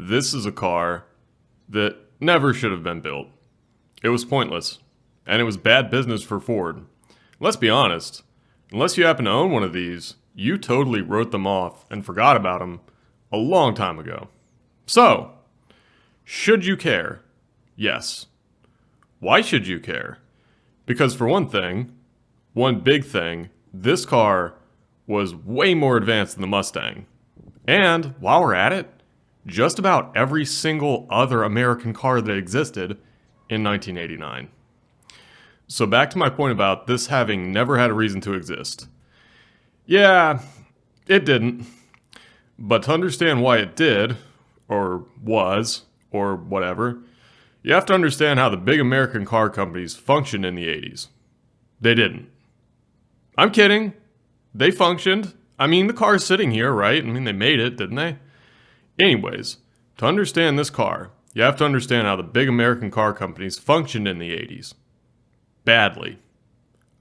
This is a car that never should have been built. It was pointless, and it was bad business for Ford. Let's be honest, unless you happen to own one of these, you totally wrote them off and forgot about them a long time ago. So, should you care? Yes. Why should you care? Because for one thing, one big thing, this car was way more advanced than the Mustang. And while we're at it, just about every single other American car that existed in 1989. So back to my point about this having never had a reason to exist. Yeah, it didn't. But to understand why it did, or was, or whatever, you have to understand how the big American car companies functioned in the 80s. They didn't. I'm kidding. They functioned. I mean, the car's sitting here, right? I mean, they made it, didn't they? Anyways, to understand this car, you have to understand how the big American car companies functioned in the 80s. Badly.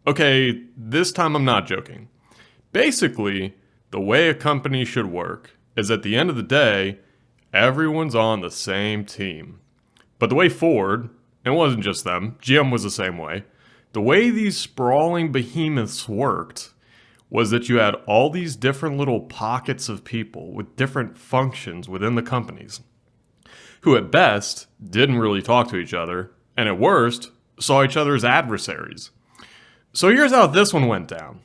Okay, this time I'm not joking. Basically, the way a company should work is at the end of the day, everyone's on the same team. But the way Ford, and it wasn't just them, GM was the same way, the way these sprawling behemoths worked was that you had all these different little pockets of people with different functions within the companies, who at best didn't really talk to each other, and at worst saw each other as adversaries. So here's how this one went down.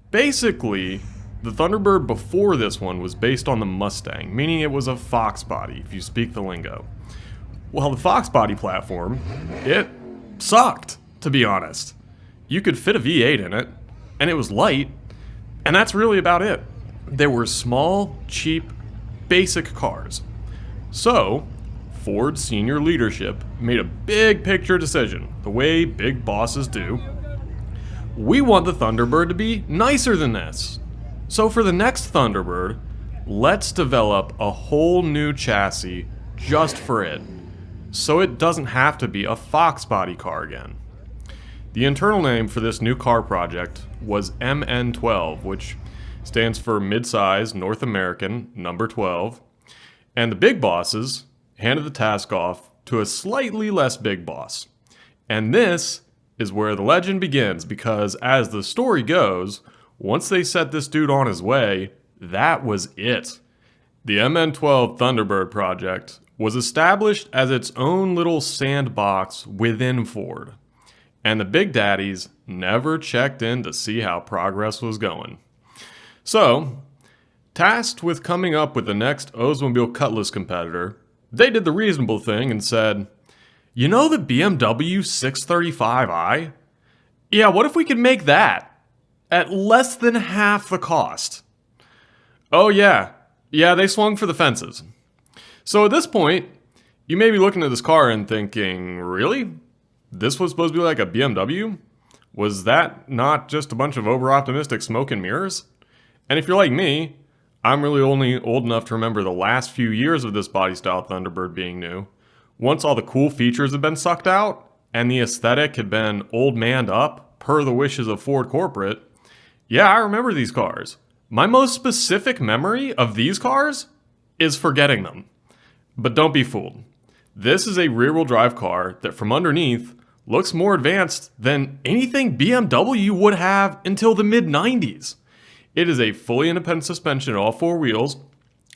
Basically, the Thunderbird before this one was based on the Mustang, meaning it was a Fox body, if you speak the lingo. Well, the Fox body platform, it sucked, to be honest. You could fit a V8 in it, and it was light, and that's really about it. They were small, cheap, basic cars. So, Ford's senior leadership made a big picture decision, the way big bosses do. We want the Thunderbird to be nicer than this. So for the next Thunderbird, let's develop a whole new chassis just for it, so it doesn't have to be a Fox body car again. The internal name for this new car project was MN-12, which stands for Midsize North American Number 12, and the big bosses handed the task off to a slightly less big boss. And this is where the legend begins, because as the story goes, once they set this dude on his way, that was it. The MN-12 Thunderbird project was established as its own little sandbox within Ford, and the big daddies never checked in to see how progress was going. So, tasked with coming up with the next Oldsmobile Cutlass competitor, they did the reasonable thing and said, you know the BMW 635i? Yeah, what if we could make that at less than half the cost? Oh yeah, they swung for the fences. So at this point, you may be looking at this car and thinking, really? This was supposed to be like a BMW? Was that not just a bunch of over-optimistic smoke and mirrors? And if you're like me, I'm really only old enough to remember the last few years of this body style Thunderbird being new. Once all the cool features had been sucked out, and the aesthetic had been old manned up, per the wishes of Ford corporate, yeah, I remember these cars. My most specific memory of these cars is forgetting them. But don't be fooled. This is a rear-wheel drive car that from underneath looks more advanced than anything BMW would have until the mid-90s. It is a fully independent suspension at all four wheels,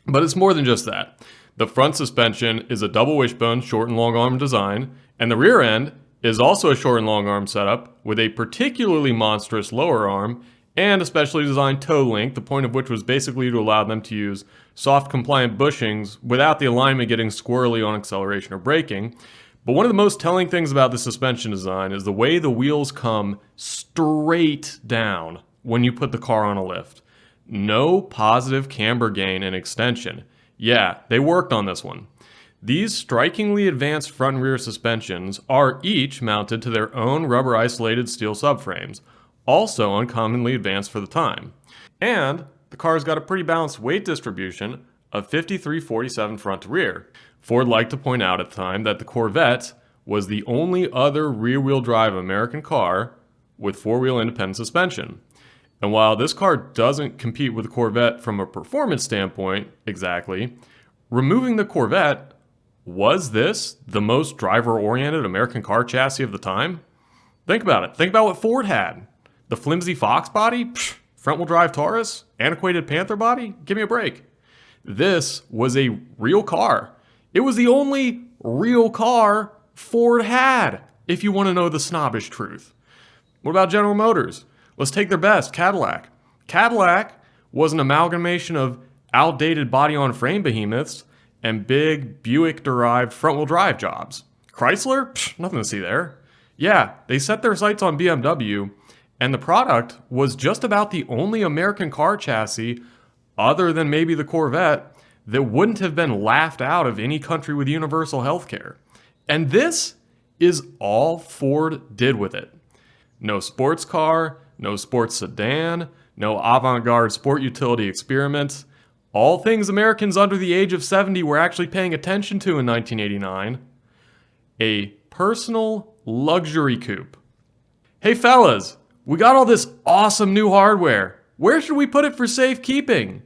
but it's more than just that. The front suspension is a double wishbone short and long arm design, and the rear end is also a short and long arm setup with a particularly monstrous lower arm and a specially designed toe link, the point of which was basically to allow them to use soft compliant bushings without the alignment getting squirrely on acceleration or braking. But one of the most telling things about the suspension design is the way the wheels come straight down when you put the car on a lift. No positive camber gain and extension. Yeah, they worked on this one. These strikingly advanced front and rear suspensions are each mounted to their own rubber isolated steel subframes, also uncommonly advanced for the time. And the car's got a pretty balanced weight distribution of 53/47 front to rear. Ford liked to point out at the time that the Corvette was the only other rear-wheel drive American car with four-wheel independent suspension. And while this car doesn't compete with the Corvette from a performance standpoint exactly, removing the Corvette, was this the most driver-oriented American car chassis of the time? Think about it. Think about what Ford had. The flimsy Fox body? Psh, front-wheel drive Taurus? Antiquated Panther body? Give me a break. This was a real car. It was the only real car Ford had, if you want to know the snobbish truth. What about General Motors? Let's take their best, Cadillac. Cadillac was an amalgamation of outdated body-on-frame behemoths and big Buick-derived front-wheel drive jobs. Chrysler? Psh, nothing to see there. Yeah, they set their sights on BMW, and the product was just about the only American car chassis, other than maybe the Corvette, that wouldn't have been laughed out of any country with universal healthcare. And this is all Ford did with it. No sports car, no sports sedan, no avant-garde sport utility experiments. All things Americans under the age of 70 were actually paying attention to in 1989. A personal luxury coupe. Hey fellas, we got all this awesome new hardware. Where should we put it for safekeeping?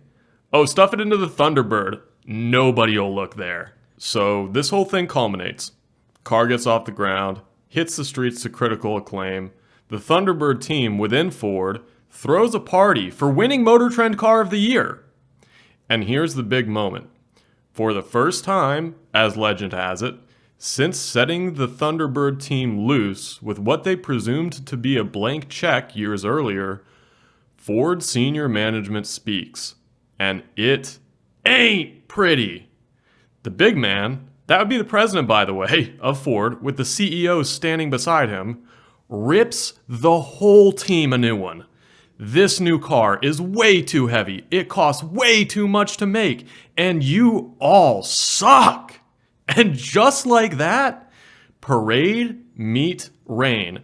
Oh, stuff it into the Thunderbird. Nobody'll look there. So this whole thing culminates. Car gets off the ground, hits the streets to critical acclaim. The Thunderbird team within Ford throws a party for winning Motor Trend Car of the Year. And here's the big moment. For the first time, as legend has it, since setting the Thunderbird team loose with what they presumed to be a blank check years earlier, Ford senior management speaks. And it ain't pretty. The big man, that would be the president, by the way, of Ford, with the CEO standing beside him, rips the whole team a new one. This new car is way too heavy, it costs way too much to make, and you all suck. And just like that, parade meet rain.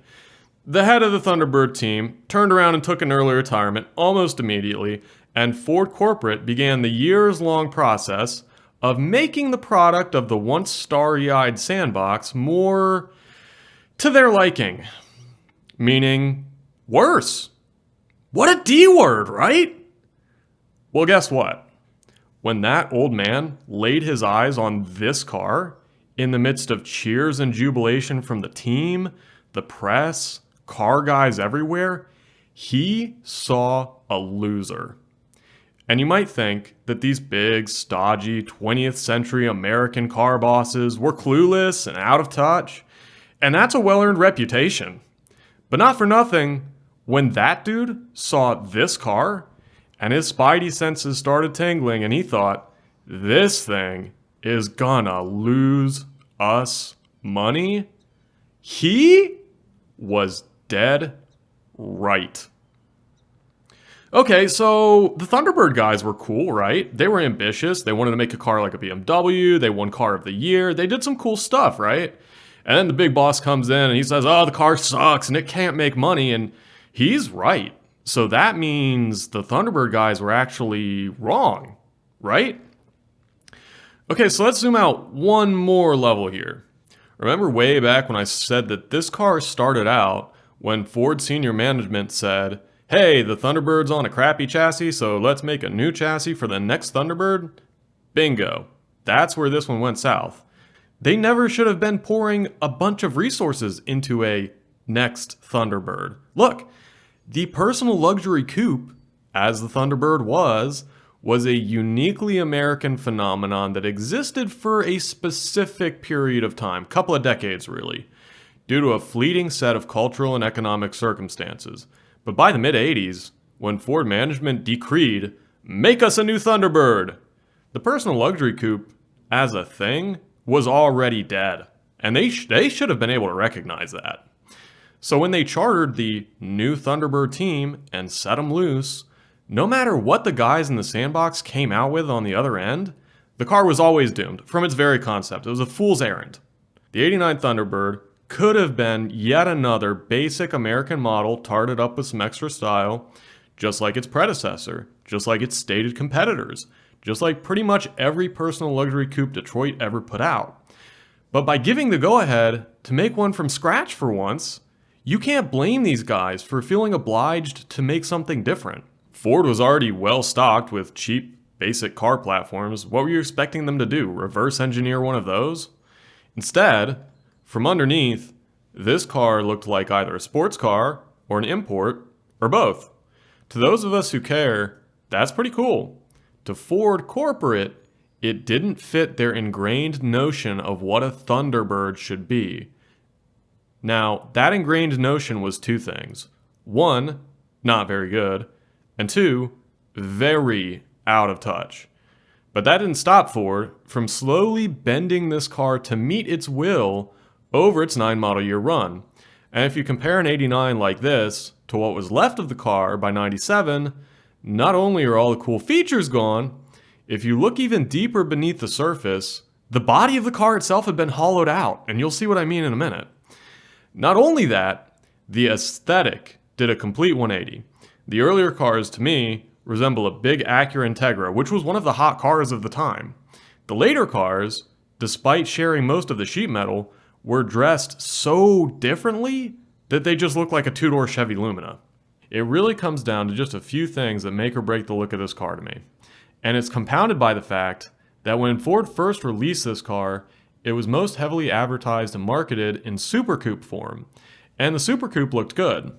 The head of the Thunderbird team turned around and took an early retirement almost immediately, and Ford Corporate began the years-long process of making the product of the once starry-eyed sandbox more to their liking. Meaning, worse. What a D word, right? Well, guess what? When that old man laid his eyes on this car, in the midst of cheers and jubilation from the team, the press, car guys everywhere, he saw a loser. And you might think that these big, stodgy 20th century American car bosses were clueless and out of touch, and that's a well-earned reputation. But not for nothing, when that dude saw this car, and his spidey senses started tingling, and he thought, this thing is gonna lose us money, he was dead right. Okay, so the Thunderbird guys were cool, right? They were ambitious. They wanted to make a car like a BMW. They won Car of the Year. They did some cool stuff, right? And then the big boss comes in and he says, oh, the car sucks and it can't make money. And he's right. So that means the Thunderbird guys were actually wrong, right? Okay, so let's zoom out one more level here. Remember way back when I said that this car started out when Ford senior management said, hey, the Thunderbird's on a crappy chassis, so let's make a new chassis for the next Thunderbird? Bingo. That's where this one went south. They never should have been pouring a bunch of resources into a next Thunderbird. Look, the personal luxury coupe, as the Thunderbird was a uniquely American phenomenon that existed for a specific period of time, couple of decades really, due to a fleeting set of cultural and economic circumstances. But by the mid-'80s, when Ford management decreed, make us a new Thunderbird, the personal luxury coupe, as a thing, was already dead. And they should have been able to recognize that. So when they chartered the new Thunderbird team and set them loose, no matter what the guys in the sandbox came out with on the other end, the car was always doomed from its very concept. It was a fool's errand. The '89 Thunderbird could have been yet another basic American model tarted up with some extra style, just like its predecessor, just like its stated competitors, just like pretty much every personal luxury coupe Detroit ever put out. But by giving the go-ahead to make one from scratch for once, you can't blame these guys for feeling obliged to make something different. Ford was already well stocked with cheap, basic car platforms, what were you expecting them to do? Reverse engineer one of those? Instead, from underneath, this car looked like either a sports car or an import or both. To those of us who care, that's pretty cool. To Ford corporate, it didn't fit their ingrained notion of what a Thunderbird should be. Now, that ingrained notion was two things. One, not very good, and two, very out of touch. But that didn't stop Ford from slowly bending this car to meet its will over its 9 model year run. And if you compare an 89 like this to what was left of the car by 97, not only are all the cool features gone, if you look even deeper beneath the surface, the body of the car itself had been hollowed out, and you'll see what I mean in a minute. Not only that, the aesthetic did a complete 180. The earlier cars, to me, resemble a big Acura Integra, which was one of the hot cars of the time. The later cars, despite sharing most of the sheet metal, were dressed so differently that they just look like a two-door Chevy Lumina. It really comes down to just a few things that make or break the look of this car to me. And it's compounded by the fact that when Ford first released this car, it was most heavily advertised and marketed in Super Coupe form. And the Super Coupe looked good.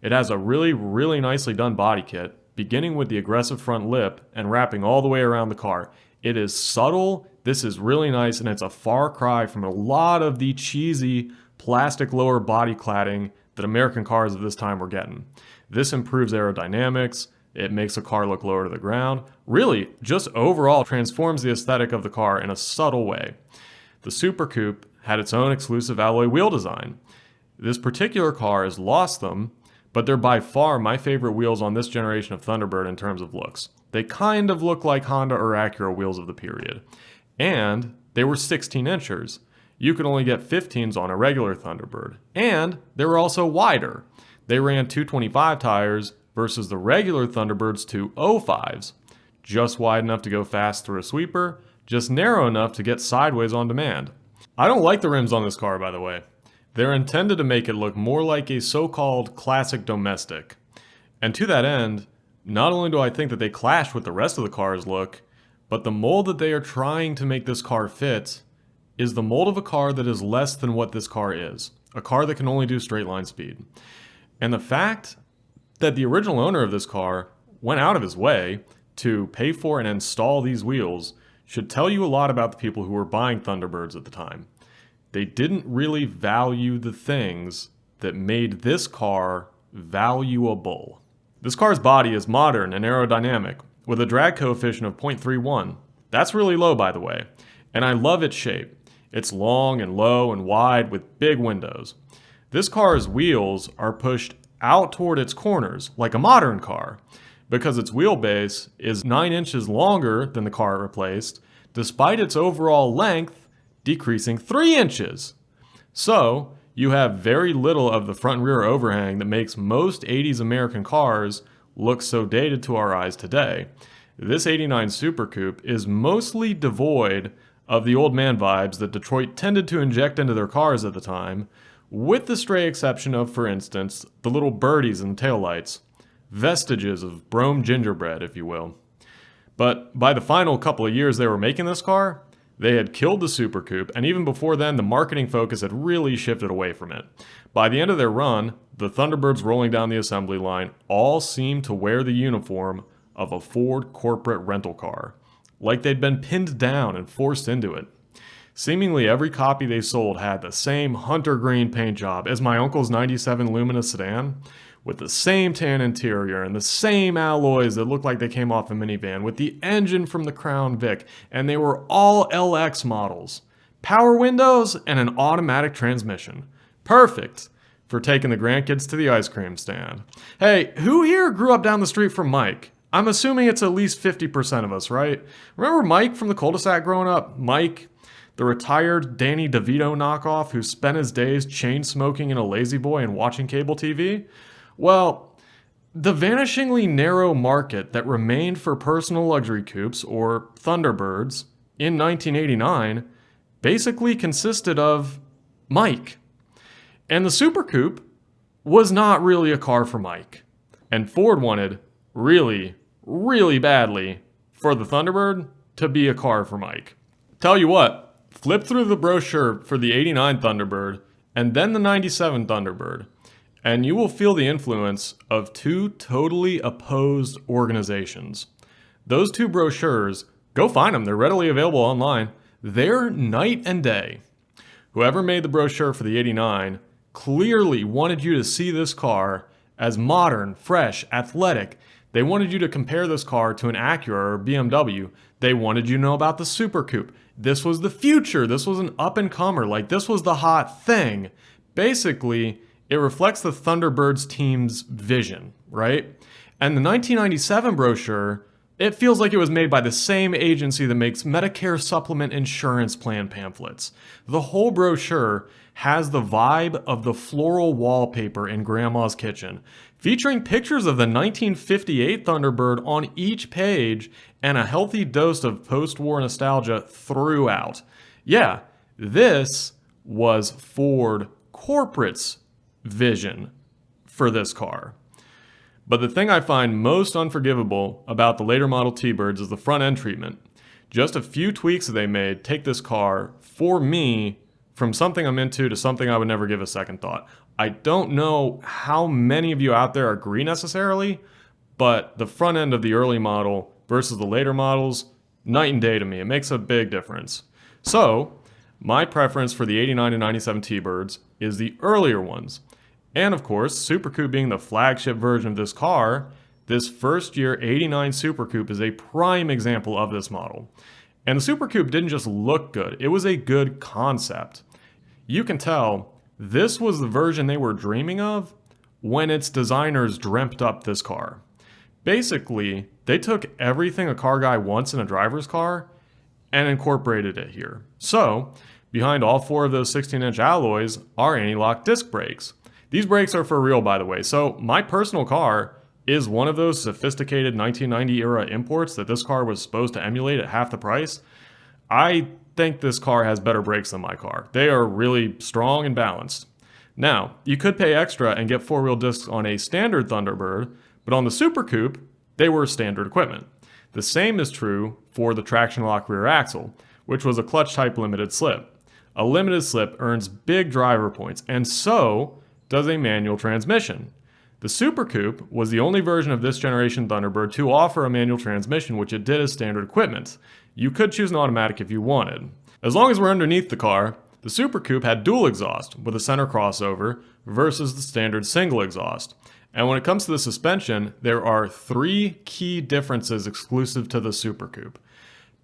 It has a really nicely done body kit, beginning with the aggressive front lip and wrapping all the way around the car. It is subtle, this is really nice, and it's a far cry from a lot of the cheesy plastic lower body cladding that American cars of this time were getting. This improves aerodynamics, it makes the car look lower to the ground, really just overall transforms the aesthetic of the car in a subtle way. The Super Coupe had its own exclusive alloy wheel design. This particular car has lost them, but they're by far my favorite wheels on this generation of Thunderbird in terms of looks. They kind of look like Honda or Acura wheels of the period. And they were 16 inchers. You could only get 15s on a regular Thunderbird. And they were also wider. They ran 225 tires versus the regular Thunderbird's 205s. Just wide enough to go fast through a sweeper, just narrow enough to get sideways on demand. I don't like the rims on this car, by the way. They're intended to make it look more like a so-called classic domestic. And to that end, not only do I think that they clash with the rest of the car's look, but the mold that they are trying to make this car fit is the mold of a car that is less than what this car is. A car that can only do straight line speed. And the fact that the original owner of this car went out of his way to pay for and install these wheels should tell you a lot about the people who were buying Thunderbirds at the time. They didn't really value the things that made this car valuable. This car's body is modern and aerodynamic, with a drag coefficient of 0.31. That's really low, by the way, and I love its shape. It's long and low and wide with big windows. This car's wheels are pushed out toward its corners, like a modern car, because its wheelbase is 9 inches longer than the car it replaced, despite its overall length decreasing 3 inches. So, you have very little of the front and rear overhang that makes most 80s American cars look so dated to our eyes today. This 89 Super Coupe is mostly devoid of the old man vibes that Detroit tended to inject into their cars at the time, with the stray exception of, for instance, the little birdies in the taillights. Vestiges of brome gingerbread, if you will. But by the final couple of years they were making this car, they had killed the Super Coupe, and even before then, the marketing focus had really shifted away from it. By the end of their run, the Thunderbirds rolling down the assembly line all seemed to wear the uniform of a Ford corporate rental car, like they'd been pinned down and forced into it. Seemingly every copy they sold had the same hunter green paint job as my uncle's 97 Lumina sedan, with the same tan interior and the same alloys that looked like they came off a minivan, with the engine from the Crown Vic, and they were all LX models. Power windows and an automatic transmission. Perfect for taking the grandkids to the ice cream stand. Hey, who here grew up down the street from Mike? I'm assuming it's at least 50% of us, right? Remember Mike from the cul-de-sac growing up? Mike, the retired Danny DeVito knockoff who spent his days chain smoking in a lazy boy and watching cable TV? Well, the vanishingly narrow market that remained for personal luxury coupes, or Thunderbirds, in 1989 basically consisted of Mike. And the Super Coupe was not really a car for Mike. And Ford wanted, really badly, for the Thunderbird to be a car for Mike. Tell you what, flip through the brochure for the 89 Thunderbird and then the 97 Thunderbird, and you will feel the influence of two totally opposed organizations. Those two brochures, go find them, they're readily available online. They're night and day. Whoever made the brochure for the 89 clearly wanted you to see this car as modern, fresh, athletic. They wanted you to compare this car to an Acura or BMW. They wanted you to know about the Super Coupe. This was the future. This was an up-and-comer. Like, this was the hot thing. Basically, it reflects the Thunderbird's team's vision, right? And the 1997 brochure, it feels like it was made by the same agency that makes Medicare supplement insurance plan pamphlets. The whole brochure has the vibe of the floral wallpaper in Grandma's kitchen, featuring pictures of the 1958 Thunderbird on each page and a healthy dose of post-war nostalgia throughout. Yeah, this was Ford Corporate's vision for this car. But the thing I find most unforgivable about the later model T-Birds is the front end treatment. Just a few tweaks that they made take this car, for me, from something I'm into to something I would never give a second thought. I don't know how many of you out there agree necessarily, but the front end of the early model versus the later models, night and day to me. It makes a big difference. So, my preference for the 89 and 97 T-Birds is the earlier ones. And of course, Super Coupe being the flagship version of this car, this first year 89 Super Coupe is a prime example of this model. And the Super Coupe didn't just look good, it was a good concept. You can tell this was the version they were dreaming of when its designers dreamt up this car. Basically, they took everything a car guy wants in a driver's car and incorporated it here. So, behind all four of those 16-inch alloys are anti-lock disc brakes. These brakes are for real, by the way. So my personal car is one of those sophisticated 1990 era imports that this car was supposed to emulate at half the price. I think this car has better brakes than my car. They are really strong and balanced. Now, you could pay extra and get four-wheel discs on a standard Thunderbird, but on the Super Coupe, they were standard equipment. The same is true for the traction lock rear axle, which was a clutch type limited slip. A limited slip earns big driver points, and so does a manual transmission. The Super Coupe was the only version of this generation Thunderbird to offer a manual transmission, which it did as standard equipment. You could choose an automatic if you wanted. As long as we're underneath the car, the Super Coupe had dual exhaust with a center crossover versus the standard single exhaust. And when it comes to the suspension, there are three key differences exclusive to the Super Coupe.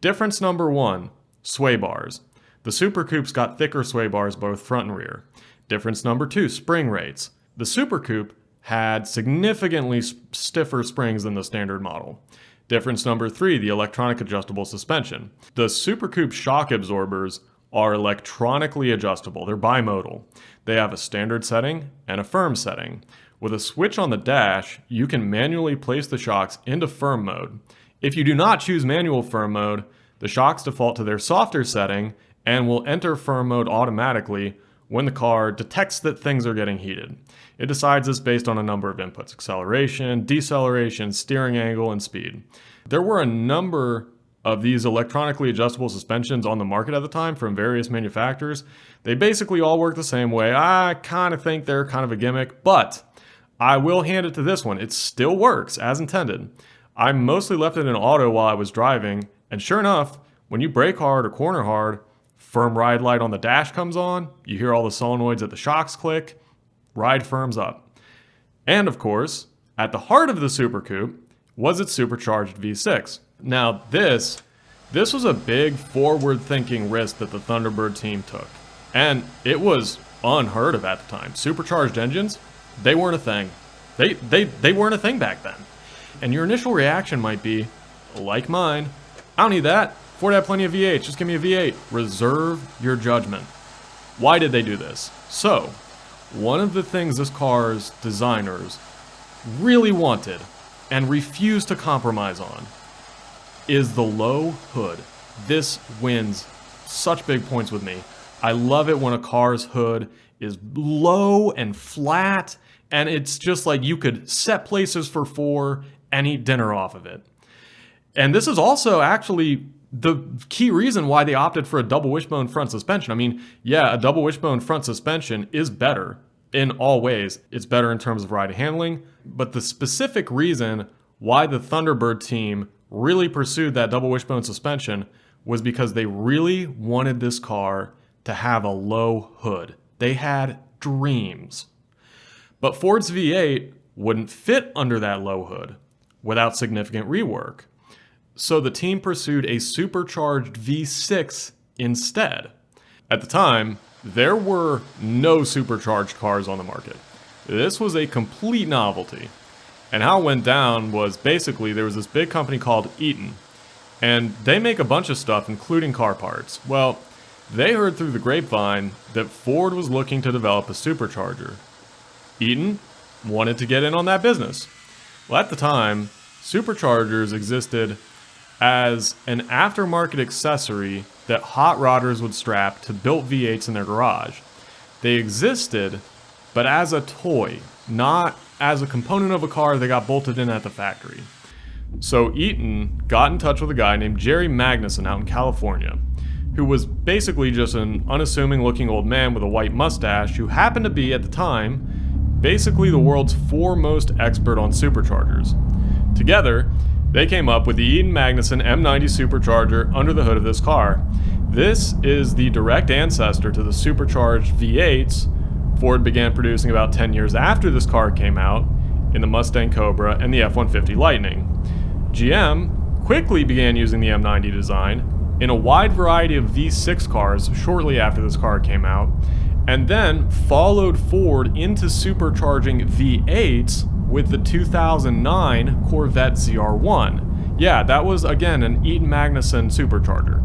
Difference number one, sway bars. The Super Coupe's got thicker sway bars both front and rear. Difference number two, spring rates. The Super Coupe had significantly stiffer springs than the standard model. Difference number three, the electronic adjustable suspension. The Super Coupe shock absorbers are electronically adjustable. They're bimodal. They have a standard setting and a firm setting. With a switch on the dash, you can manually place the shocks into firm mode. If you do not choose manual firm mode, the shocks default to their softer setting and will enter firm mode automatically when the car detects that things are getting heated. It decides this based on a number of inputs: acceleration, deceleration, steering angle, and speed. There were a number of these electronically adjustable suspensions on the market at the time from various manufacturers. They basically all work the same way. I kind of think they're kind of a gimmick, but I will hand it to this one. It still works as intended. I mostly left it in auto while I was driving, and sure enough, when you brake hard or corner hard, firm ride light on the dash comes on, you hear all the solenoids at the shocks click, ride firms up. And of course, at the heart of the Super Coupe was its supercharged V6. Now this was a big forward-thinking risk that the Thunderbird team took. And it was unheard of at the time. Supercharged engines, they weren't a thing. They weren't a thing back then. And your initial reaction might be, like mine, I don't need that. Ford had plenty of V8, just give me a V8. Reserve your judgment. Why did they do this? So, one of the things this car's designers really wanted and refused to compromise on is the low hood. This wins such big points with me. I love it when a car's hood is low and flat, and it's just like you could set places for four and eat dinner off of it. And this is also actually the key reason why they opted for a double wishbone front suspension. I mean, yeah, a double wishbone front suspension is better in all ways. It's better in terms of ride handling, but the specific reason why the Thunderbird team really pursued that double wishbone suspension was because they really wanted this car to have a low hood. They had dreams. But Ford's V8 wouldn't fit under that low hood without significant rework. So the team pursued a supercharged V6 instead. At the time, there were no supercharged cars on the market. This was a complete novelty. And how it went down was basically there was this big company called Eaton, and they make a bunch of stuff, including car parts. Well, they heard through the grapevine that Ford was looking to develop a supercharger. Eaton wanted to get in on that business. Well, at the time, superchargers existed as an aftermarket accessory that hot rodders would strap to built V8s in their garage. They existed, but as a toy, not as a component of a car that got bolted in at the factory. So Eaton got in touch with a guy named Jerry Magnuson out in California, who was basically just an unassuming looking old man with a white mustache who happened to be, at the time, basically the world's foremost expert on superchargers. Together, they came up with the Eaton Magnuson M90 supercharger under the hood of this car. This is the direct ancestor to the supercharged V8s Ford began producing about 10 years after this car came out in the Mustang Cobra and the F-150 Lightning. GM quickly began using the M90 design in a wide variety of V6 cars shortly after this car came out, and then followed Ford into supercharging V8s with the 2009 Corvette ZR1. Yeah, that was again an Eaton Magnuson supercharger.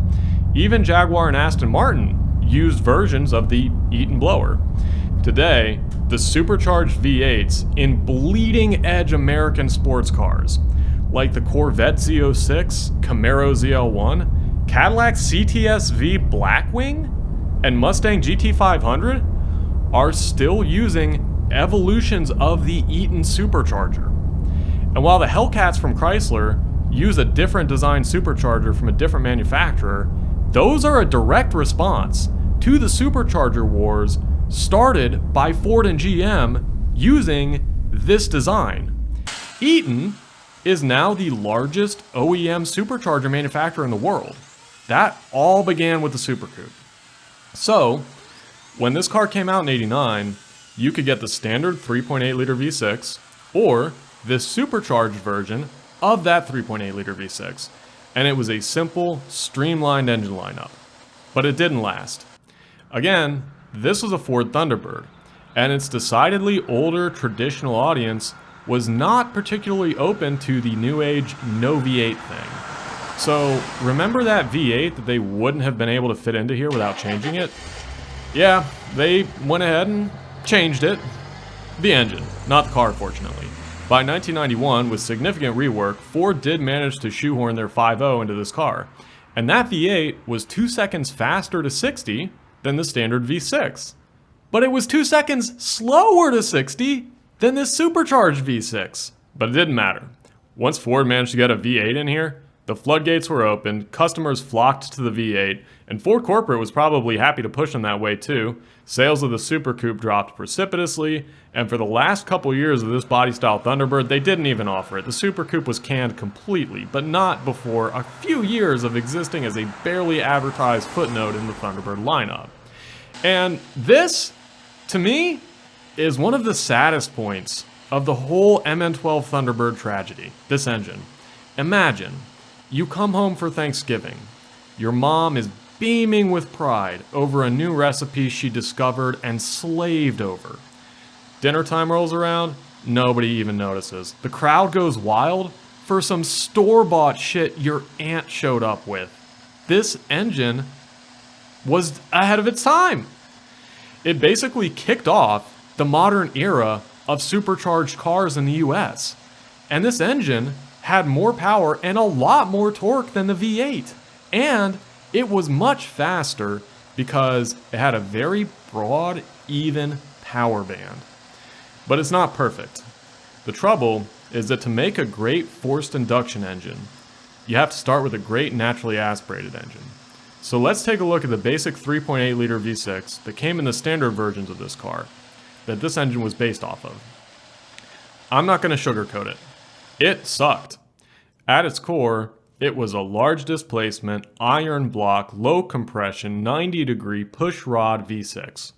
Even Jaguar and Aston Martin used versions of the Eaton blower. Today, the supercharged V8s in bleeding edge American sports cars, like the Corvette Z06, Camaro ZL1, Cadillac CTS-V Blackwing, and Mustang GT500, are still using evolutions of the Eaton supercharger. And while the Hellcats from Chrysler use a different design supercharger from a different manufacturer, those are a direct response to the supercharger wars started by Ford and GM using this design. Eaton is now the largest OEM supercharger manufacturer in the world. That all began with the Super Coupe. So, when this car came out in '89, you could get the standard 3.8 liter V6 or this supercharged version of that 3.8 liter V6. And it was a simple, streamlined engine lineup. But it didn't last. Again, this was a Ford Thunderbird, and its decidedly older traditional audience was not particularly open to the new age no V8 thing. So remember that V8 that they wouldn't have been able to fit into here without changing it? Yeah, they went ahead and changed it. The engine, not the car, fortunately. By 1991, with significant rework, Ford did manage to shoehorn their 5.0 into this car, and that V8 was 2 seconds faster to 60 than the standard V6. But it was 2 seconds slower to 60 than this supercharged V6. But it didn't matter. Once Ford managed to get a V8 in here, the floodgates were opened, customers flocked to the V8, and Ford corporate was probably happy to push them that way too. Sales of the Super Coupe dropped precipitously, and for the last couple years of this body-style Thunderbird, they didn't even offer it. The Super Coupe was canned completely, but not before a few years of existing as a barely advertised footnote in the Thunderbird lineup. And this, to me, is one of the saddest points of the whole MN-12 Thunderbird tragedy, this engine. Imagine, you come home for Thanksgiving. Your mom is beaming with pride over a new recipe she discovered and slaved over. Dinner time rolls around, nobody even notices. The crowd goes wild for some store-bought shit your aunt showed up with. This engine was ahead of its time. It basically kicked off the modern era of supercharged cars in the US. And this engine had more power and a lot more torque than the V8. And it was much faster because it had a very broad, even power band. But it's not perfect. The trouble is that to make a great forced induction engine, you have to start with a great naturally aspirated engine. So let's take a look at the basic 3.8 liter V6 that came in the standard versions of this car, that this engine was based off of. I'm not going to sugarcoat it. It sucked. At its core, it was a large displacement, iron block, low compression, 90-degree push rod V6.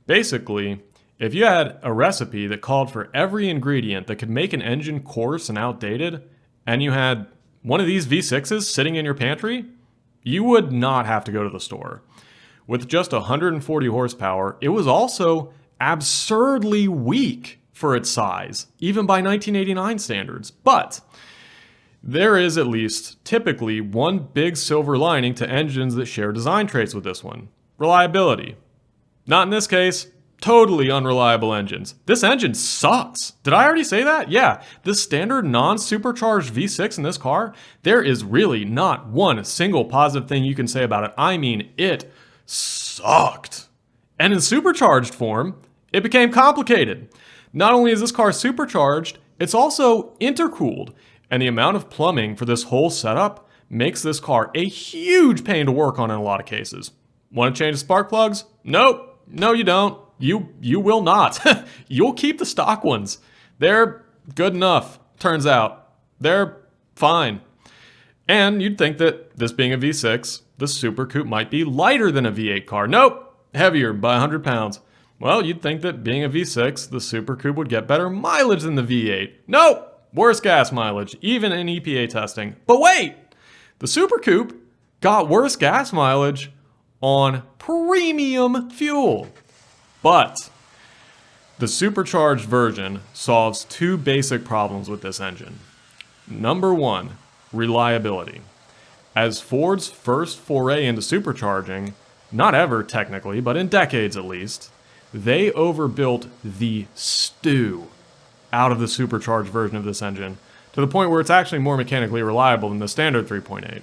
Basically, if you had a recipe that called for every ingredient that could make an engine coarse and outdated, and you had one of these V6s sitting in your pantry, you would not have to go to the store. With just 140 horsepower, it was also absurdly weak for its size, even by 1989 standards. But there is at least typically one big silver lining to engines that share design traits with this one: reliability. Not in this case. Totally unreliable engines. This engine sucks. Did I already say that? Yeah, the standard non-supercharged V6 in this car, there is really not one single positive thing you can say about it. I mean, it sucked. And in supercharged form, it became complicated. Not only is this car supercharged, it's also intercooled. And the amount of plumbing for this whole setup makes this car a huge pain to work on in a lot of cases. Want to change the spark plugs? Nope. No, you don't. You will not. You'll keep the stock ones. They're good enough, turns out. They're fine. And you'd think that this being a V6, the Super Coupe might be lighter than a V8 car. Nope, heavier by 100 pounds. Well, you'd think that being a V6, the Super Coupe would get better mileage than the V8. Nope, worse gas mileage, even in EPA testing. But wait, the Super Coupe got worse gas mileage on premium fuel. But the supercharged version solves two basic problems with this engine. Number one, reliability. As Ford's first foray into supercharging, not ever technically, but in decades at least, they overbuilt the stew out of the supercharged version of this engine to the point where it's actually more mechanically reliable than the standard 3.8.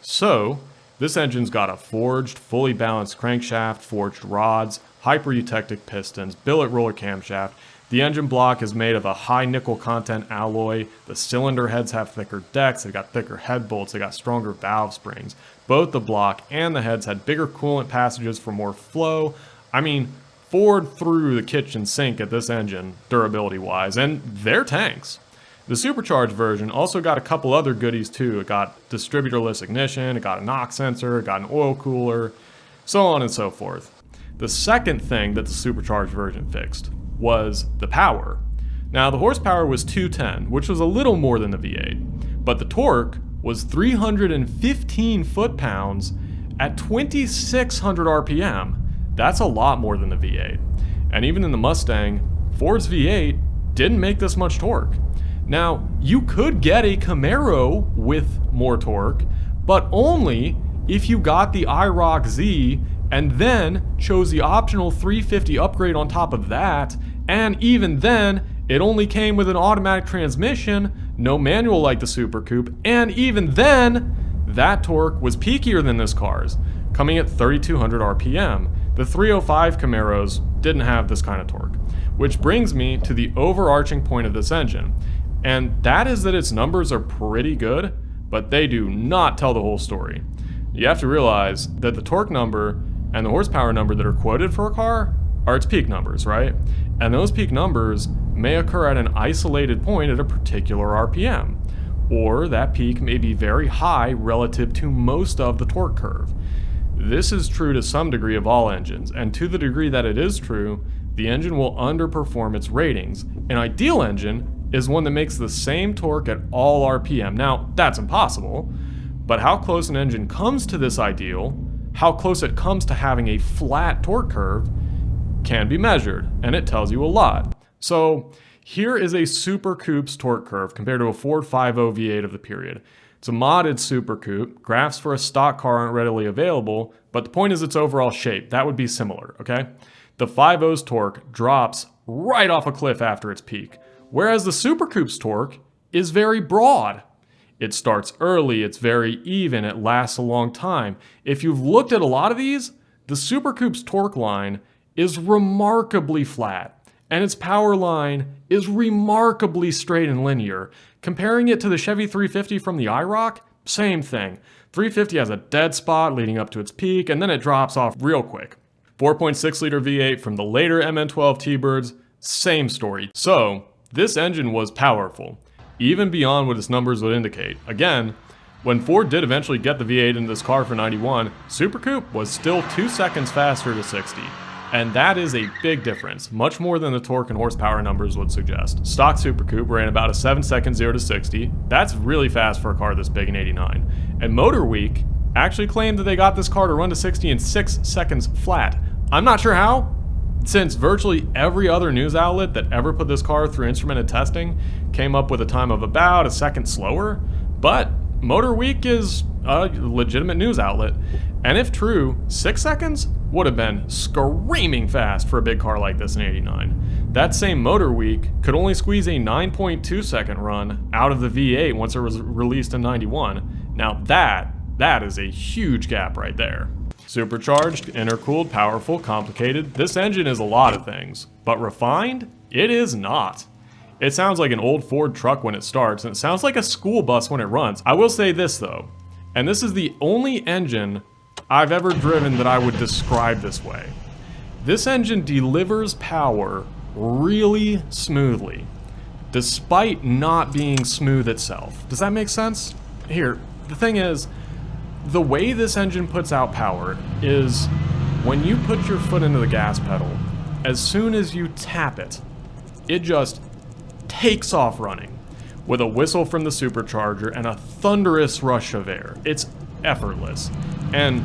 So, this engine's got a forged, fully balanced crankshaft, forged rods, hyper-eutectic pistons, billet roller camshaft. The engine block is made of a high nickel content alloy. The cylinder heads have thicker decks. They got thicker head bolts. They got stronger valve springs. Both the block and the heads had bigger coolant passages for more flow. I mean, Ford threw the kitchen sink at this engine, durability-wise, and they're tanks. The supercharged version also got a couple other goodies too. It got distributorless ignition, it got a knock sensor, it got an oil cooler, so on and so forth. The second thing that the supercharged version fixed was the power. Now the horsepower was 210, which was a little more than the V8, but the torque was 315 foot-pounds at 2,600 RPM. That's a lot more than the V8. And even in the Mustang, Ford's V8 didn't make this much torque. Now, you could get a Camaro with more torque, but only if you got the IROC Z and then chose the optional 350 upgrade on top of that, and even then, it only came with an automatic transmission, no manual like the Super Coupe, and even then, that torque was peakier than this car's, coming at 3,200 RPM. The 305 Camaros didn't have this kind of torque, which brings me to the overarching point of this engine. And that is that its numbers are pretty good, but they do not tell the whole story. You have to realize that the torque number and the horsepower number that are quoted for a car are its peak numbers, right? And those peak numbers may occur at an isolated point at a particular RPM, or that peak may be very high relative to most of the torque curve. This is true to some degree of all engines, and to the degree that it is true, the engine will underperform its ratings. An ideal engine is one that makes the same torque at all RPM. Now, that's impossible, but how close an engine comes to this ideal, how close it comes to having a flat torque curve, can be measured, and it tells you a lot. So, here is a Super Coupe's torque curve compared to a Ford 5.0 V8 of the period. It's a modded Super Coupe. Graphs for a stock car aren't readily available, but the point is its overall shape. That would be similar, okay? The 5.0's torque drops right off a cliff after its peak, whereas the Super Coupe's torque is very broad. It starts early, it's very even, it lasts a long time. If you've looked at a lot of these, the Super Coupe's torque line is remarkably flat, and its power line is remarkably straight and linear. Comparing it to the Chevy 350 from the IROC, same thing. 350 has a dead spot leading up to its peak, and then it drops off real quick. 4.6 liter V8 from the later MN-12 T-Birds, same story. So, this engine was powerful, even beyond what its numbers would indicate. Again, when Ford did eventually get the V8 into this car for 91, Super Coupe was still 2 seconds faster to 60. And that is a big difference, much more than the torque and horsepower numbers would suggest. Stock Super Coupe ran about a 7 second 0 to 60. That's really fast for a car this big in 89. And Motor Week actually claimed that they got this car to run to 60 in 6 seconds flat. I'm not sure how, since virtually every other news outlet that ever put this car through instrumented testing came up with a time of about a second slower, but Motor Week is a legitimate news outlet, and if true, 6 seconds would have been screaming fast for a big car like this in 89. That same Motor Week could only squeeze a 9.2 second run out of the V8 once it was released in 91. Now that is a huge gap right there. Supercharged, intercooled, powerful, complicated, this engine is a lot of things, but refined? It is not. It sounds like an old Ford truck when it starts, and it sounds like a school bus when it runs. I will say this though, and this is the only engine I've ever driven that I would describe this way. This engine delivers power really smoothly, despite not being smooth itself. Does that make sense? Here, the thing is, the way this engine puts out power is when you put your foot into the gas pedal, as soon as you tap it, it just takes off running with a whistle from the supercharger and a thunderous rush of air. It's effortless. And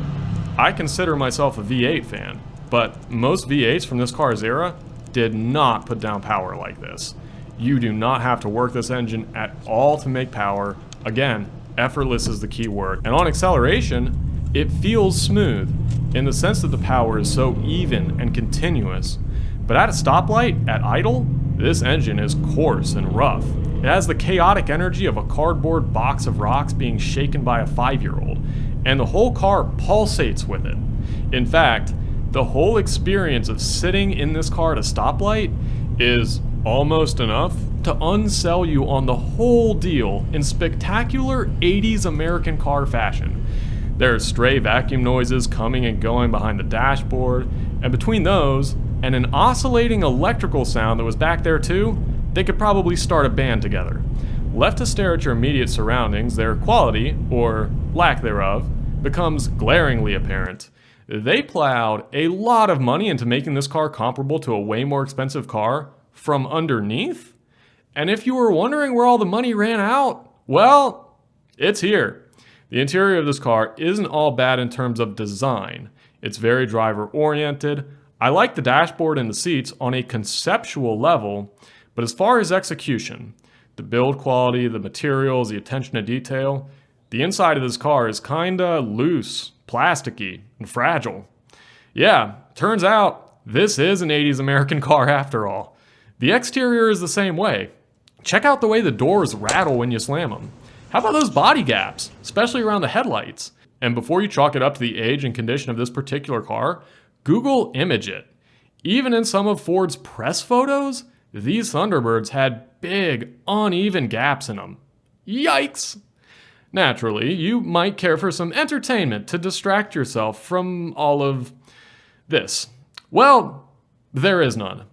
I consider myself a V8 fan, but most V8s from this car's era did not put down power like this. You do not have to work this engine at all to make power. Again, effortless is the key word. And on acceleration, it feels smooth in the sense that the power is so even and continuous. But at a stoplight, at idle, this engine is coarse and rough. It has the chaotic energy of a cardboard box of rocks being shaken by a 5-year-old, and the whole car pulsates with it. In fact, the whole experience of sitting in this car at a stoplight is almost enough to unsell you on the whole deal in spectacular 80s American car fashion. There are stray vacuum noises coming and going behind the dashboard, and between those and an oscillating electrical sound that was back there too, they could probably start a band together. Left to stare at your immediate surroundings, their quality, or lack thereof, becomes glaringly apparent. They plowed a lot of money into making this car comparable to a way more expensive car from underneath. And if you were wondering where all the money ran out, well, it's here. The interior of this car isn't all bad in terms of design. It's very driver-oriented. I like the dashboard and the seats on a conceptual level, but as far as execution, the build quality, the materials, the attention to detail, the inside of this car is kinda loose, plasticky, and fragile. Yeah, turns out this is an 80s American car after all. The exterior is the same way. Check out the way the doors rattle when you slam them. How about those body gaps, especially around the headlights? And before you chalk it up to the age and condition of this particular car, Google image it. Even in some of Ford's press photos, these Thunderbirds had big, uneven gaps in them. Yikes! Naturally, you might care for some entertainment to distract yourself from all of this. Well, there is none.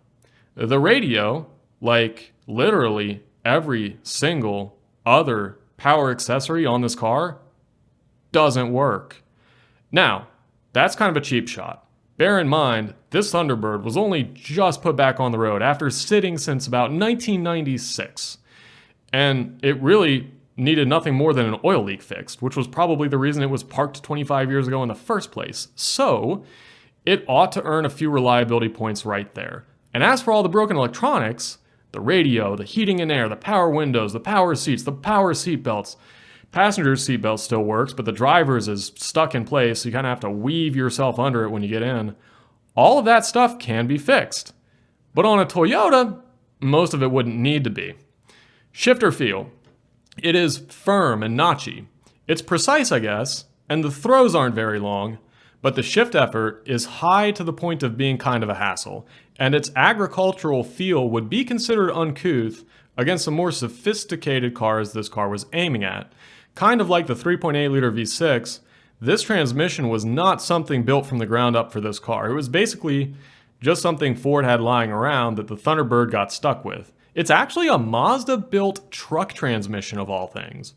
The radio, like literally every single other power accessory on this car, doesn't work. Now, that's kind of a cheap shot. Bear in mind, this Thunderbird was only just put back on the road after sitting since about 1996. And it really needed nothing more than an oil leak fixed, which was probably the reason it was parked 25 years ago in the first place. So, it ought to earn a few reliability points right there. And as for all the broken electronics, the radio, the heating and air, the power windows, the power seats, the power seat belts, passenger's seat belt still works, but the driver's is stuck in place, so you kind of have to weave yourself under it when you get in. All of that stuff can be fixed. But on a Toyota, most of it wouldn't need to be. Shifter feel. It is firm and notchy. It's precise, I guess, and the throws aren't very long, but the shift effort is high to the point of being kind of a hassle, and its agricultural feel would be considered uncouth against the more sophisticated cars this car was aiming at. Kind of like the 3.8 liter V6, this transmission was not something built from the ground up for this car. It was basically just something Ford had lying around that the Thunderbird got stuck with. It's actually a Mazda-built truck transmission of all things.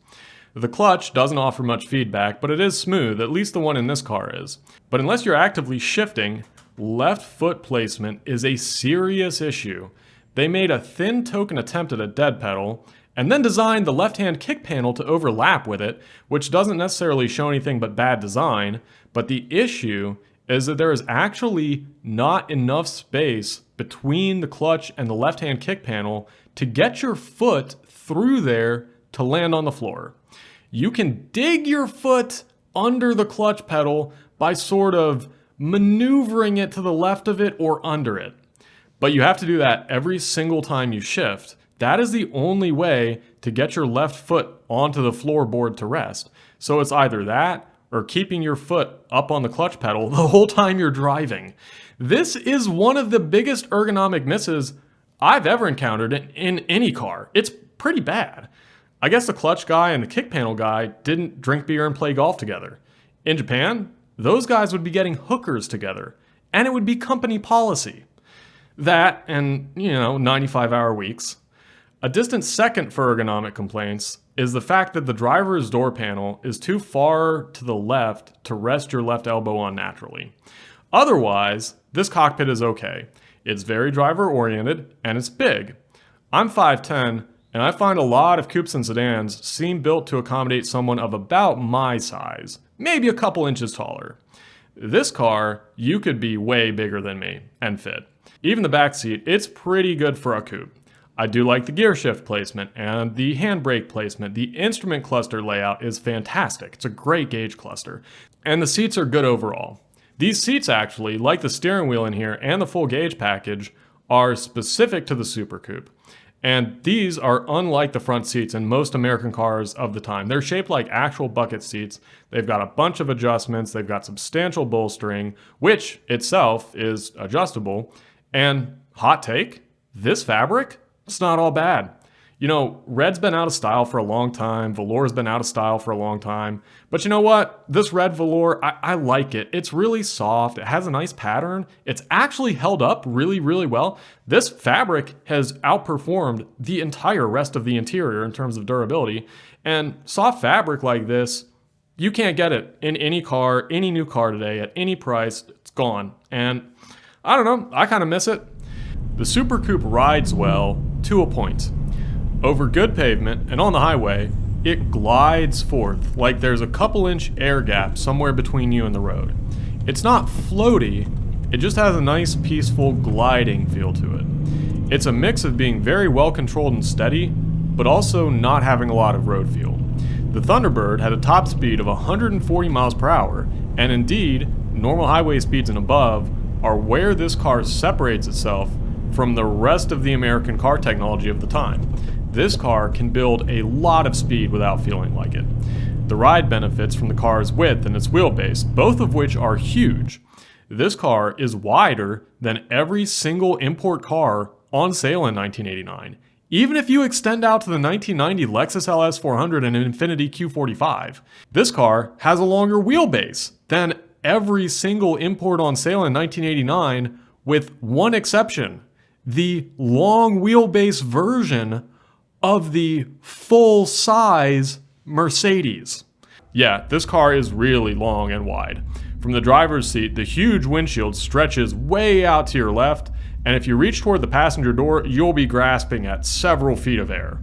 The clutch doesn't offer much feedback, but it is smooth, at least the one in this car is. But unless you're actively shifting, left foot placement is a serious issue. They made a thin token attempt at a dead pedal, and then designed the left-hand kick panel to overlap with it, which doesn't necessarily show anything but bad design, but the issue is that there is actually not enough space between the clutch and the left-hand kick panel to get your foot through there to land on the floor. You can dig your foot under the clutch pedal by sort of maneuvering it to the left of it or under it. But you have to do that every single time you shift. That is the only way to get your left foot onto the floorboard to rest. So it's either that or keeping your foot up on the clutch pedal the whole time you're driving. This is one of the biggest ergonomic misses I've ever encountered in any car. It's pretty bad. I guess the clutch guy and the kick panel guy didn't drink beer and play golf together. In Japan, those guys would be getting hookers together, and it would be company policy. That and, 95-hour weeks. A distant second for ergonomic complaints is the fact that the driver's door panel is too far to the left to rest your left elbow on naturally. Otherwise, this cockpit is okay. It's very driver-oriented, and it's big. I'm 5'10", and I find a lot of coupes and sedans seem built to accommodate someone of about my size, maybe a couple inches taller. This car, you could be way bigger than me and fit. Even the back seat, it's pretty good for a coupe. I do like the gear shift placement and the handbrake placement. The instrument cluster layout is fantastic. It's a great gauge cluster. And the seats are good overall. These seats actually, like the steering wheel in here and the full gauge package, are specific to the Super Coupe. And these are unlike the front seats in most American cars of the time. They're shaped like actual bucket seats. They've got a bunch of adjustments. They've got substantial bolstering, which itself is adjustable. And hot take, this fabric, it's not all bad. Red's been out of style for a long time. Velour's been out of style for a long time. But you know what? This red velour, I like it. It's really soft. It has a nice pattern. It's actually held up really, really well. This fabric has outperformed the entire rest of the interior in terms of durability. And soft fabric like this, you can't get it in any car, any new car today, at any price. It's gone. And I don't know, I kind of miss it. The Super Coupe rides well to a point. Over good pavement and on the highway, it glides forth like there's a couple-inch air gap somewhere between you and the road. It's not floaty, it just has a nice, peaceful gliding feel to it. It's a mix of being very well controlled and steady, but also not having a lot of road feel. The Thunderbird had a top speed of 140 miles per hour, and indeed, normal highway speeds and above are where this car separates itself from the rest of the American car technology of the time. This car can build a lot of speed without feeling like it. The ride benefits from the car's width and its wheelbase, both of which are huge. This car is wider than every single import car on sale in 1989. Even if you extend out to the 1990 Lexus LS 400 and Infiniti Q45, this car has a longer wheelbase than every single import on sale in 1989, with one exception: the long wheelbase version of the full-size Mercedes. Yeah, this car is really long and wide. From the driver's seat, the huge windshield stretches way out to your left, and if you reach toward the passenger door, you'll be grasping at several feet of air.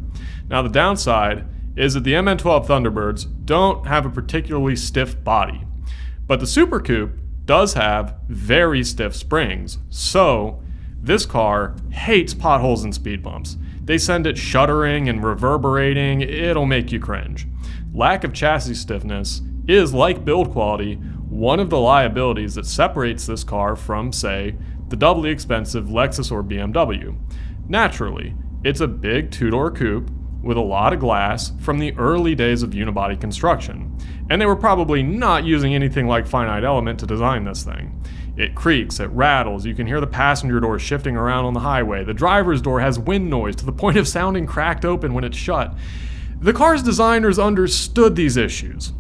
Now, the downside is that the MN-12 Thunderbirds don't have a particularly stiff body, but the Super Coupe does have very stiff springs, so this car hates potholes and speed bumps. They send it shuddering and reverberating. It'll make you cringe. Lack of chassis stiffness is, like build quality, one of the liabilities that separates this car from, say, the doubly expensive Lexus or BMW. Naturally, it's a big two-door coupe with a lot of glass from the early days of unibody construction, and they were probably not using anything like finite element to design this thing. It creaks, it rattles, you can hear the passenger door shifting around on the highway, the driver's door has wind noise to the point of sounding cracked open when it's shut. The car's designers understood these issues,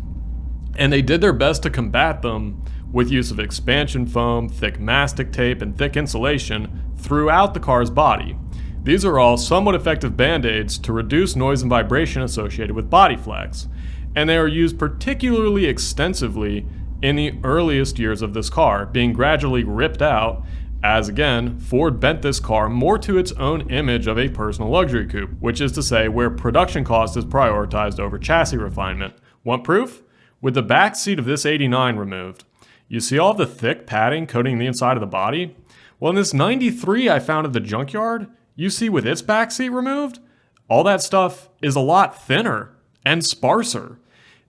and they did their best to combat them with use of expansion foam, thick mastic tape, and thick insulation throughout the car's body. These are all somewhat effective band-aids to reduce noise and vibration associated with body flex, and they are used particularly extensively in the earliest years of this car, being gradually ripped out as, again, Ford bent this car more to its own image of a personal luxury coupe, which is to say where production cost is prioritized over chassis refinement. Want proof? With the back seat of this 89 removed, you see all the thick padding coating the inside of the body? Well, in this 93 I found at the junkyard, you see with its back seat removed, all that stuff is a lot thinner and sparser.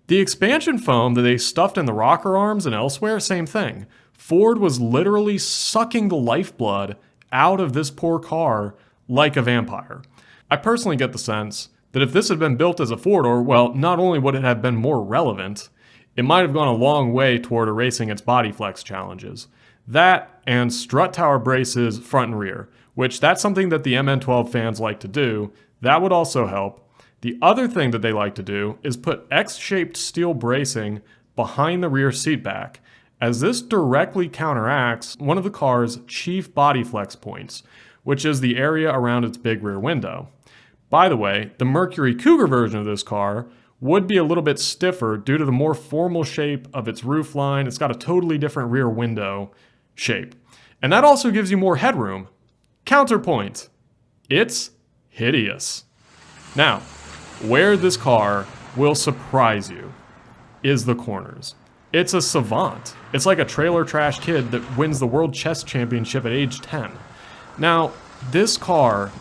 The expansion foam that they stuffed in the rocker arms and elsewhere, same thing. Ford was literally sucking the lifeblood out of this poor car like a vampire. I personally get the sense that if this had been built as a four-door, well, not only would it have been more relevant, it might have gone a long way toward erasing its body flex challenges. That and strut tower braces front and rear, which that's something that the MN-12 fans like to do. That would also help. The other thing that they like to do is put X-shaped steel bracing behind the rear seat back, as this directly counteracts one of the car's chief body flex points, which is the area around its big rear window. By the way, the Mercury Cougar version of this car would be a little bit stiffer due to the more formal shape of its roofline. It's got a totally different rear window shape. And that also gives you more headroom. Counterpoint, it's hideous. Now, where this car will surprise you is the corners. It's a savant. It's like a trailer trash kid that wins the world chess championship at age 10. Now, this car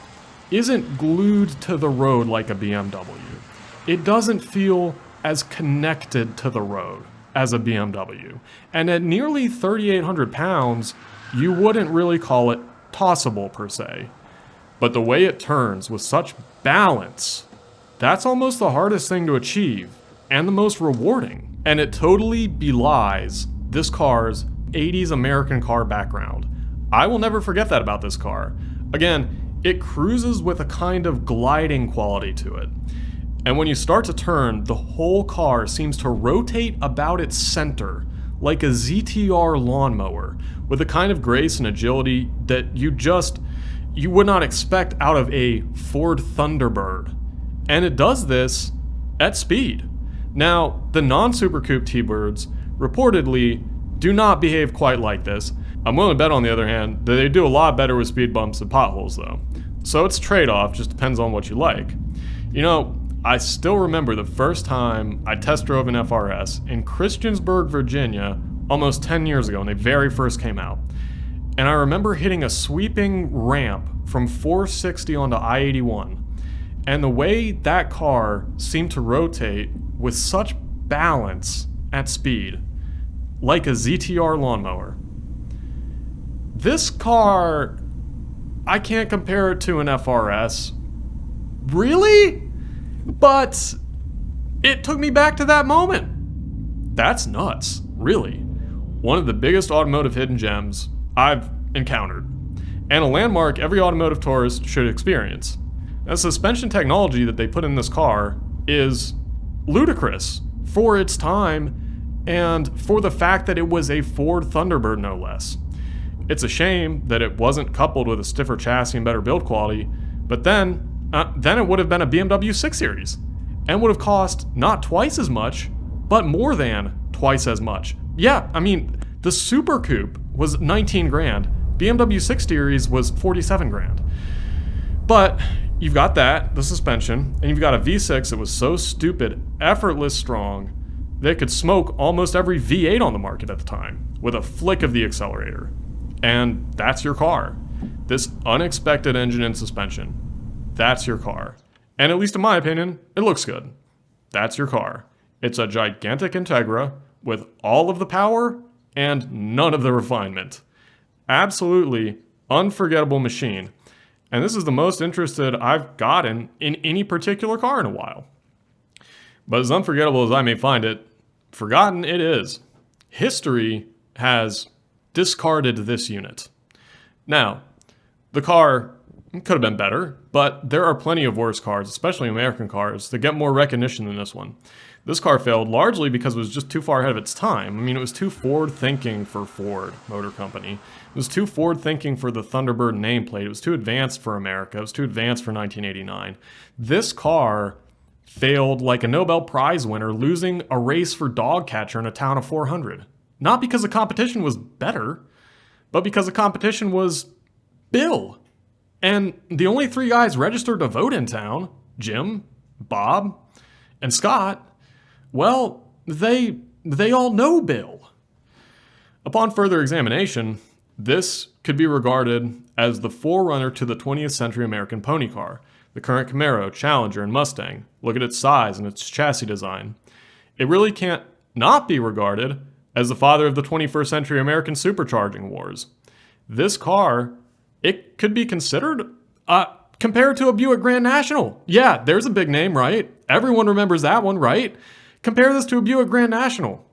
isn't glued to the road like a BMW. It doesn't feel as connected to the road as a BMW. And at nearly 3,800 pounds, you wouldn't really call it tossable per se. But the way it turns with such balance, that's almost the hardest thing to achieve and the most rewarding. And it totally belies this car's 80s American car background. I will never forget that about this car. Again, it cruises with a kind of gliding quality to it. And when you start to turn, the whole car seems to rotate about its center like a ZTR lawnmower with a kind of grace and agility that you would not expect out of a Ford Thunderbird. And it does this at speed. Now, the non-Super Coupe T-Birds reportedly do not behave quite like this. I'm willing to bet, on the other hand, that they do a lot better with speed bumps and potholes though. So it's a trade-off, just depends on what you like. You know, I still remember the first time I test drove an FRS in Christiansburg, Virginia, almost 10 years ago when they very first came out. And I remember hitting a sweeping ramp from 460 onto I-81. And the way that car seemed to rotate with such balance at speed, like a ZTR lawnmower. This car, I can't compare it to an FRS. Really? But it took me back to that moment. That's nuts, really. One of the biggest automotive hidden gems I've encountered, and a landmark every automotive tourist should experience. The suspension technology that they put in this car is ludicrous for its time and for the fact that it was a Ford Thunderbird no less. It's a shame that it wasn't coupled with a stiffer chassis and better build quality, but then it would have been a BMW 6 Series and would have cost not twice as much, but more than twice as much. Yeah, I mean, the Super Coupe was 19 grand. BMW 6 Series was 47 grand. But you've got that, the suspension, and you've got a V6 that was so stupid, effortless strong, that it could smoke almost every V8 on the market at the time with a flick of the accelerator. And that's your car. This unexpected engine and suspension. That's your car. And at least in my opinion, it looks good. That's your car. It's a gigantic Integra with all of the power and none of the refinement. Absolutely unforgettable machine. And this is the most interested I've gotten in any particular car in a while. But as unforgettable as I may find it, forgotten it is. History has discarded this unit. Now, the car It could have been better, but there are plenty of worse cars, especially American cars, that get more recognition than this one. This car failed largely because it was just too far ahead of its time. I mean, it was too forward-thinking for Ford Motor Company. It was too forward-thinking for the Thunderbird nameplate. It was too advanced for America. It was too advanced for 1989. This car failed like a Nobel Prize winner losing a race for dog catcher in a town of 400. Not because the competition was better, but because the competition was Bill. And the only 3 guys registered to vote in town, Jim, Bob, and Scott, well, they all know Bill. Upon further examination, this could be regarded as the forerunner to the 20th century American pony car, the current Camaro, Challenger, and Mustang. Look at its size and its chassis design. It really can't not be regarded as the father of the 21st century American supercharging wars. This car, it could be considered compared to a Buick Grand National. Yeah, there's a big name, right? Everyone remembers that one, right? Compare this to a Buick Grand National.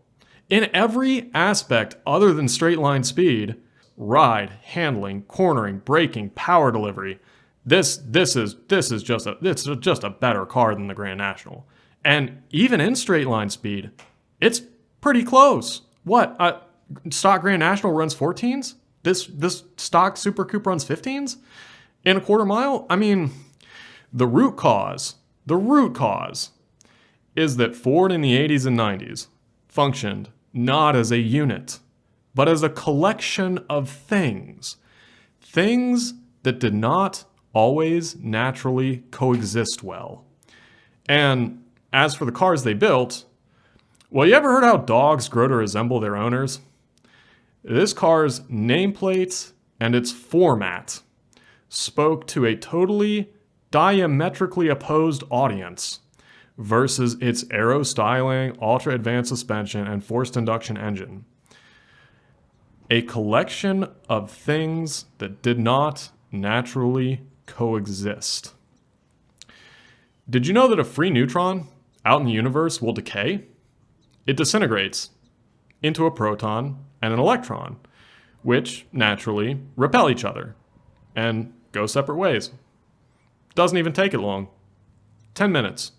In every aspect other than straight line speed, ride, handling, cornering, braking, power delivery, this is just a better car than the Grand National. And even in straight line speed, it's pretty close. What? Stock Grand National runs 14s? This stock Super Coupe runs 15s in a quarter mile? I mean, the root cause is that Ford in the 80s and 90s functioned not as a unit, but as a collection of things. Things that did not always naturally coexist well. And as for the cars they built, well, you ever heard how dogs grow to resemble their owners? This car's nameplate and its format spoke to a totally diametrically opposed audience versus its aero styling, ultra-advanced suspension, and forced induction engine. A collection of things that did not naturally coexist. Did you know that a free neutron out in the universe will decay? It disintegrates into a proton and an electron, which naturally repel each other and go separate ways. Doesn't even take it long. 10 minutes.